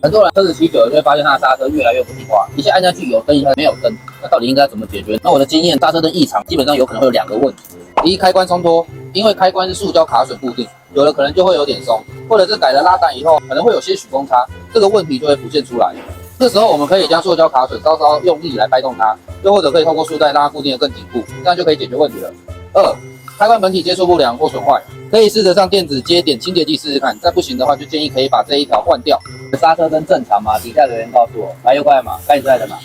很多人车子骑久了就会发现它的刹车越来越不听话，一下按下去有灯，一下没有灯，那到底应该怎么解决？那我的经验，刹车灯异常基本上有可能会有2个问题：第一，开关松脱，因为开关是塑胶卡榫固定，有的可能就会有点松，或者是改了拉杆以后可能会有些许公差，这个问题就会浮现出来。这时候我们可以将塑胶卡榫稍稍用力来掰动它，又或者可以透过束带让它固定得更紧固，这样就可以解决问题了。2，开关本体接触不良或损坏，可以试着上电子接点清洁剂试试看，再不行的话就建议可以把这一条换掉。刹车灯正常吗？底下留言告诉我。来，右快嘛，该你在的嘛。